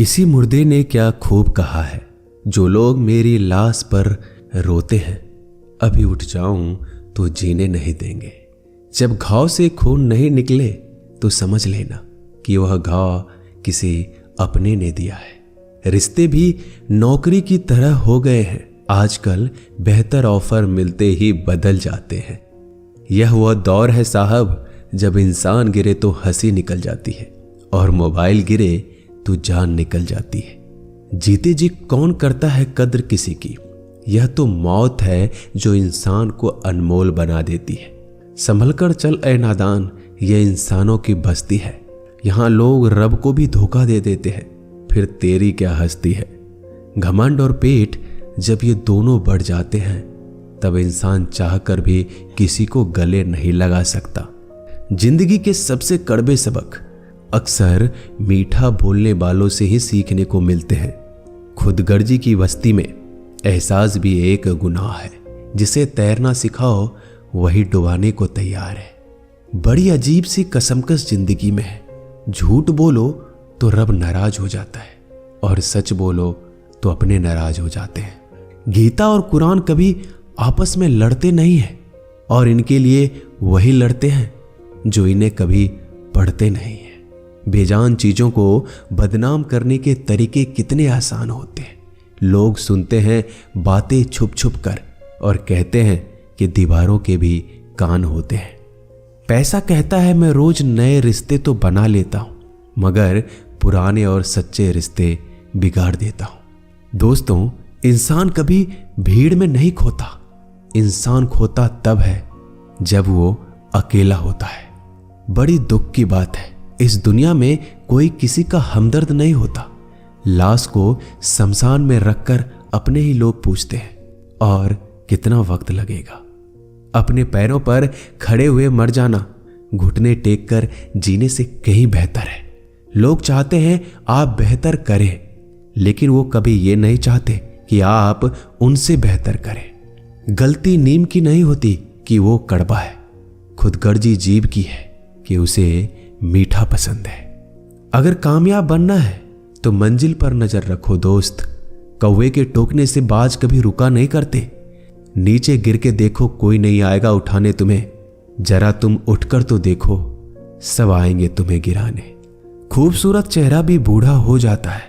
किसी मुर्दे ने क्या खूब कहा है, जो लोग मेरी लाश पर रोते हैं, अभी उठ जाऊं तो जीने नहीं देंगे। जब घाव से खून नहीं निकले तो समझ लेना कि वह घाव किसी अपने ने दिया है। रिश्ते भी नौकरी की तरह हो गए हैं, आजकल बेहतर ऑफर मिलते ही बदल जाते हैं। यह वह दौर है साहब, जब इंसान गिरे तो हंसी निकल जाती है और मोबाइल गिरे तो जान निकल जाती है। जीते जी कौन करता है कद्र किसी की, यह तो मौत है जो इंसान को अनमोल बना देती है। संभल कर चल ए नादान, यह इंसानों की बस्ती है। यहाँ लोग रब को भी धोखा दे देते हैं, फिर तेरी क्या हस्ती है। घमंड और पेट जब ये दोनों बढ़ जाते हैं, तब इंसान चाहकर भी किसी को गले नहीं लगा सकता। जिंदगी के सबसे कड़वे सबक अक्सर मीठा बोलने वालों से ही सीखने को मिलते हैं। खुदगर्जी की बस्ती में एहसास भी एक गुनाह है, जिसे तैरना सिखाओ वही डुबाने को तैयार है। बड़ी अजीब सी कसमकस जिंदगी में है। झूठ बोलो तो रब नाराज हो जाता है और सच बोलो तो अपने नाराज हो जाते हैं। गीता और कुरान कभी आपस में लड़ते नहीं हैं, और इनके लिए वही लड़ते हैं जो इन्हें कभी पढ़ते नहीं हैं। बेजान चीजों को बदनाम करने के तरीके कितने आसान होते हैं। लोग सुनते हैं बातें छुप छुप कर और कहते हैं कि दीवारों के भी कान होते हैं। पैसा कहता है मैं रोज नए रिश्ते तो बना लेता हूं, मगर पुराने और सच्चे रिश्ते बिगाड़ देता हूं। दोस्तों, इंसान कभी भीड़ में नहीं खोता। इंसान खोता तब है जब वो अकेला होता है। बड़ी दुख की बात है, इस दुनिया में कोई किसी का हमदर्द नहीं होता। लाश को शमशान में रखकर अपने ही लोग पूछते हैं, और कितना वक्त लगेगा। अपने पैरों पर खड़े हुए मर जाना घुटने टेक कर जीने से कहीं बेहतर है। लोग चाहते हैं आप बेहतर करें, लेकिन वो कभी ये नहीं चाहते कि आप उनसे बेहतर करें। गलती नीम की नहीं होती कि वो कड़वा है, खुदगर्जी जीभ की है कि उसे मीठा पसंद है। अगर कामयाब बनना है तो मंजिल पर नजर रखो दोस्त। कौवे के टोकने से बाज कभी रुका नहीं करते। नीचे गिर के देखो, कोई नहीं आएगा उठाने तुम्हें। जरा तुम उठकर तो देखो, सब आएंगे तुम्हें गिराने। खूबसूरत चेहरा भी बूढ़ा हो जाता है,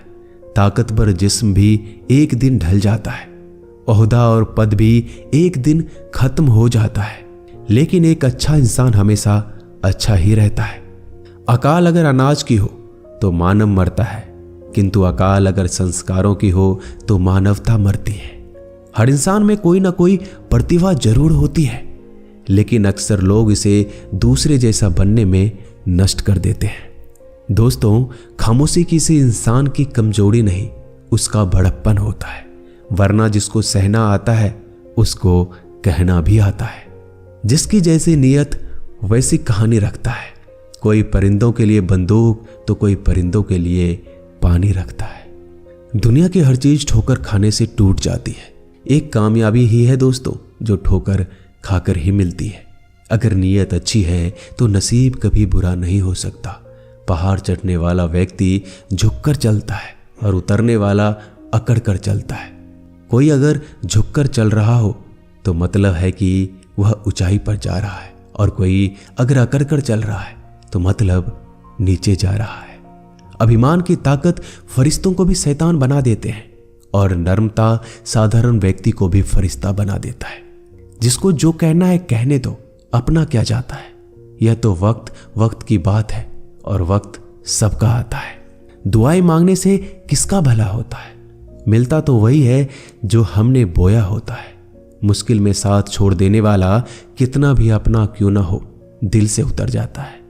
ताकतवर जिस्म भी एक दिन ढल जाता है, ओहदा और पद भी एक दिन खत्म हो जाता है, लेकिन एक अच्छा इंसान हमेशा अच्छा ही रहता है। अकाल अगर अनाज की हो तो मानव मरता है, किंतु अकाल अगर संस्कारों की हो तो मानवता मरती है। हर इंसान में कोई ना कोई प्रतिभा जरूर होती है, लेकिन अक्सर लोग इसे दूसरे जैसा बनने में नष्ट कर देते हैं। दोस्तों, खामोशी किसी इंसान की कमजोरी नहीं, उसका बड़प्पन होता है। वरना जिसको सहना आता है उसको कहना भी आता है। जिसकी जैसी नियत वैसी कहानी रखता है। कोई परिंदों के लिए बंदूक तो कोई परिंदों के लिए पानी रखता है। दुनिया की हर चीज ठोकर खाने से टूट जाती है। एक कामयाबी ही है दोस्तों, जो ठोकर खाकर ही मिलती है। अगर नीयत अच्छी है तो नसीब कभी बुरा नहीं हो सकता। पहाड़ चढ़ने वाला व्यक्ति झुककर चलता है और उतरने वाला अकड़ कर चलता है। कोई अगर झुककर चल रहा हो तो मतलब है कि वह ऊंचाई पर जा रहा है, और कोई अगर अकड़ कर चल रहा है तो मतलब नीचे जा रहा है। अभिमान की ताकत फरिश्तों को भी शैतान बना देते हैं, और नर्मता साधारण व्यक्ति को भी फरिश्ता बना देता है। जिसको जो कहना है कहने दो, अपना क्या जाता है। यह तो वक्त की बात है, और वक्त सबका आता है। दुआएं मांगने से किसका भला होता है। मिलता तो वही है जो हमने बोया होता है। मुश्किल में साथ छोड़ देने वाला कितना भी अपना क्यों ना हो, दिल से उतर जाता है।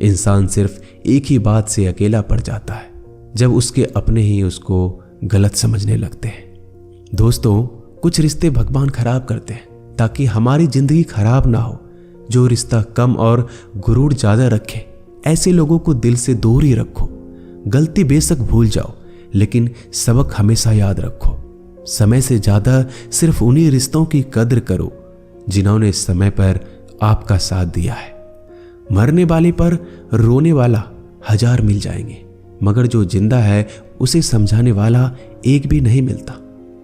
इंसान सिर्फ एक ही बात से अकेला पड़ जाता है, जब उसके अपने ही उसको गलत समझने लगते हैं। दोस्तों, कुछ रिश्ते भगवान खराब करते हैं ताकि हमारी जिंदगी खराब ना हो। जो रिश्ता कम और गुरूर ज्यादा रखे, ऐसे लोगों को दिल से दूर ही रखो। गलती बेशक भूल जाओ, लेकिन सबक हमेशा याद रखो। समय से ज्यादा सिर्फ उन्हीं रिश्तों की कद्र करो जिन्होंने समय पर आपका साथ दिया है। मरने वाले पर रोने वाला 1000 मिल जाएंगे, मगर जो जिंदा है उसे समझाने वाला एक भी नहीं मिलता।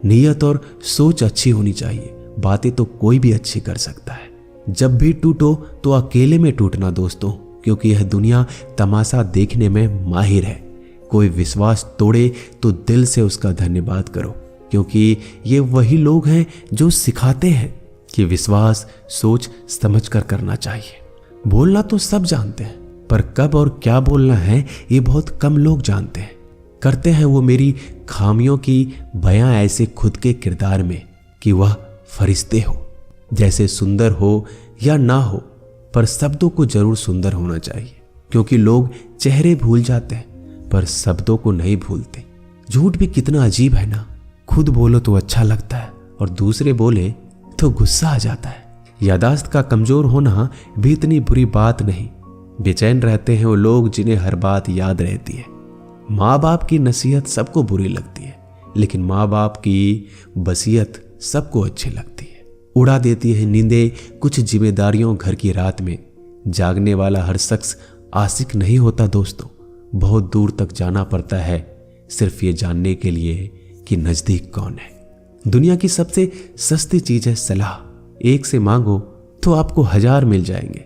नीयत और सोच अच्छी होनी चाहिए, बातें तो कोई भी अच्छी कर सकता है। जब भी टूटो तो अकेले में टूटना दोस्तों, क्योंकि यह दुनिया तमाशा देखने में माहिर है। कोई विश्वास तोड़े तो दिल से उसका धन्यवाद करो, क्योंकि ये वही लोग हैं जो सिखाते हैं कि विश्वास सोच समझ कर करना चाहिए। बोलना तो सब जानते हैं, पर कब और क्या बोलना है ये बहुत कम लोग जानते हैं। करते हैं वो मेरी खामियों की बयां ऐसे खुद के किरदार में कि वह फरिश्ते हो, जैसे सुंदर हो या ना हो, पर शब्दों को जरूर सुंदर होना चाहिए, क्योंकि लोग चेहरे भूल जाते हैं पर शब्दों को नहीं भूलते। झूठ भी कितना अजीब है ना, खुद बोलो तो अच्छा लगता है और दूसरे बोले तो गुस्सा आ जाता है। यादाश्त का कमजोर होना भी इतनी बुरी बात नहीं। बेचैन रहते हैं वो लोग जिन्हें हर बात याद रहती है। माँ बाप की नसीहत सबको बुरी लगती है, लेकिन माँ बाप की वसीयत सबको अच्छी लगती है। उड़ा देती है नींदें कुछ जिम्मेदारियों घर की रात में। जागने वाला हर शख्स आशिक नहीं होता दोस्तों, बहुत दूर तक जाना पड़ता है सिर्फ ये जानने के लिए कि नजदीक कौन है। दुनिया की सबसे सस्ती चीज है सलाह, एक से मांगो तो आपको 1000 मिल जाएंगे।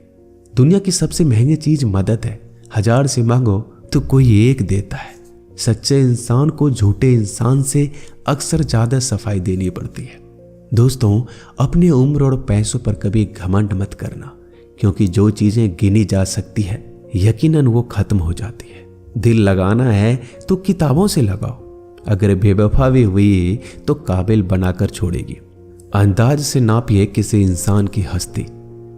दुनिया की सबसे महंगी चीज मदद है, 1000 से मांगो तो कोई एक देता है। सच्चे इंसान को झूठे इंसान से अक्सर ज्यादा सफाई देनी पड़ती है। दोस्तों, अपनी उम्र और पैसों पर कभी घमंड मत करना, क्योंकि जो चीजें गिनी जा सकती है यकीनन वो खत्म हो जाती है। दिल लगाना है तो किताबों से लगाओ, अगर बेवफा भी हुई तो काबिल बनाकर छोड़ेगी। अंदाज से नापिए किसी इंसान की हस्ती,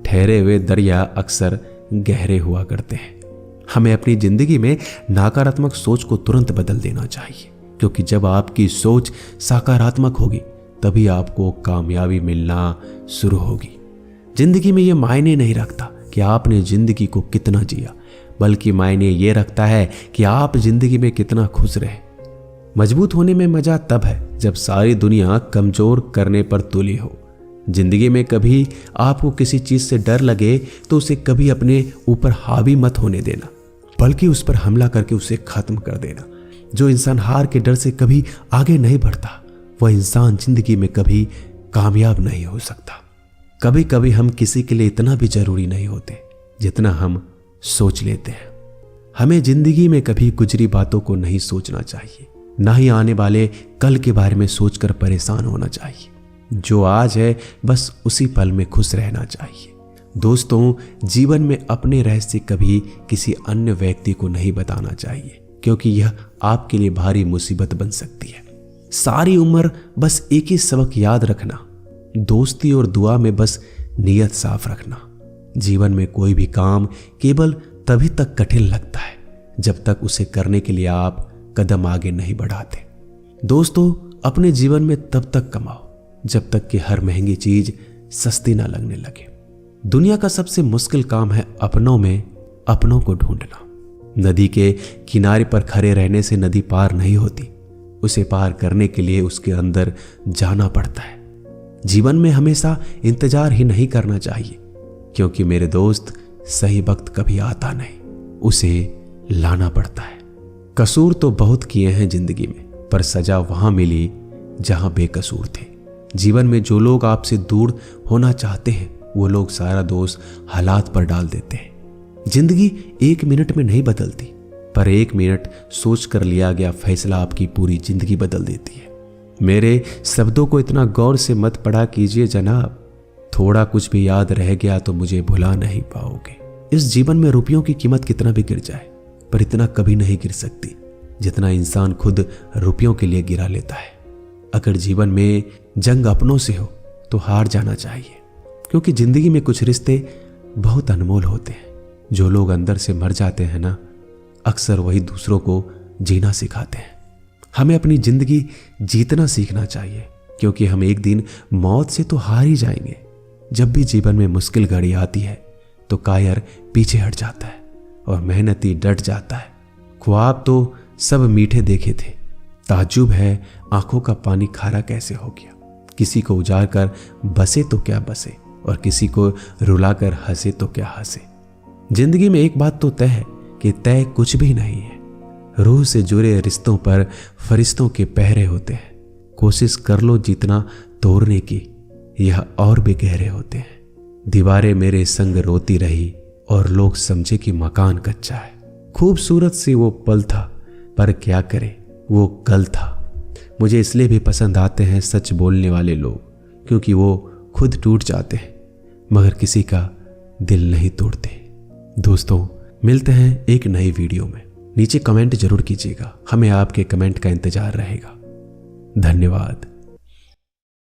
ठहरे हुए दरिया अक्सर गहरे हुआ करते हैं। हमें अपनी जिंदगी में नकारात्मक सोच को तुरंत बदल देना चाहिए, क्योंकि जब आपकी सोच सकारात्मक होगी तभी आपको कामयाबी मिलना शुरू होगी। जिंदगी में यह मायने नहीं रखता कि आपने जिंदगी को कितना जिया, बल्कि मायने ये रखता है कि आप जिंदगी में कितना खुश रहे। मजबूत होने में मजा तब है जब सारी दुनिया कमजोर करने पर तुली हो। जिंदगी में कभी आपको किसी चीज से डर लगे तो उसे कभी अपने ऊपर हावी मत होने देना, बल्कि उस पर हमला करके उसे खत्म कर देना। जो इंसान हार के डर से कभी आगे नहीं बढ़ता, वह इंसान जिंदगी में कभी कामयाब नहीं हो सकता। कभी कभी हम किसी के लिए इतना भी जरूरी नहीं होते जितना हम सोच लेते हैं। हमें जिंदगी में कभी गुजरी बातों को नहीं सोचना चाहिए, ना ही आने वाले कल के बारे में सोचकर परेशान होना चाहिए। जो आज है बस उसी पल में खुश रहना चाहिए। दोस्तों, जीवन में अपने रहस्य कभी किसी अन्य व्यक्ति को नहीं बताना चाहिए, क्योंकि यह आपके लिए भारी मुसीबत बन सकती है। सारी उम्र बस एक ही सबक याद रखना, दोस्ती और दुआ में बस नीयत साफ रखना। जीवन में कोई भी काम केवल तभी तक कठिन लगता है जब तक उसे करने के लिए आप कदम आगे नहीं बढ़ाते। दोस्तों, अपने जीवन में तब तक कमाओ जब तक कि हर महंगी चीज सस्ती ना लगने लगे। दुनिया का सबसे मुश्किल काम है अपनों में अपनों को ढूंढना। नदी के किनारे पर खड़े रहने से नदी पार नहीं होती, उसे पार करने के लिए उसके अंदर जाना पड़ता है। जीवन में हमेशा इंतजार ही नहीं करना चाहिए, क्योंकि मेरे दोस्त सही वक्त कभी आता नहीं, उसे लाना पड़ता है। कसूर तो बहुत किए हैं जिंदगी में, पर सजा वहां मिली जहां बेकसूर थे। जीवन में जो लोग आपसे दूर होना चाहते हैं वो लोग सारा दोष हालात पर डाल देते हैं। जिंदगी 1 मिनट में नहीं बदलती, पर 1 मिनट सोच कर लिया गया फैसला आपकी पूरी जिंदगी बदल देती है। मेरे शब्दों को इतना गौर से मत पढ़ा कीजिए जनाब, थोड़ा कुछ भी याद रह गया तो मुझे भुला नहीं पाओगे। इस जीवन में रुपयों की कीमत कितना भी गिर जाए, पर इतना कभी नहीं गिर सकती जितना इंसान खुद रुपयों के लिए गिरा लेता है। अगर जीवन में जंग अपनों से हो तो हार जाना चाहिए, क्योंकि जिंदगी में कुछ रिश्ते बहुत अनमोल होते हैं। जो लोग अंदर से मर जाते हैं ना, अक्सर वही दूसरों को जीना सिखाते हैं। हमें अपनी जिंदगी जीतना सीखना चाहिए, क्योंकि हम एक दिन मौत से तो हार ही जाएंगे। जब भी जीवन में मुश्किल घड़ी आती है तो कायर पीछे हट जाता है और मेहनती डट जाता है। ख्वाब तो सब मीठे देखे थे, ताज्जुब है आंखों का पानी खारा कैसे हो गया। किसी को उजाड़ कर बसे तो क्या बसे, और किसी को रुलाकर हंसे तो क्या हंसे। जिंदगी में एक बात तो तय है कि तय कुछ भी नहीं है। रूह से जुड़े रिश्तों पर फरिश्तों के पहरे होते हैं। कोशिश कर लो जितना तोड़ने की, यह और भी गहरे होते हैं। दीवारें मेरे संग रोती रही और लोग समझे कि मकान कच्चा है। खूबसूरत सी वो पल था, पर क्या करे वो कल था। मुझे इसलिए भी पसंद आते हैं सच बोलने वाले लोग, क्योंकि वो खुद टूट जाते हैं मगर किसी का दिल नहीं तोड़ते। दोस्तों, मिलते हैं एक नई वीडियो में। नीचे कमेंट जरूर कीजिएगा, हमें आपके कमेंट का इंतजार रहेगा। धन्यवाद।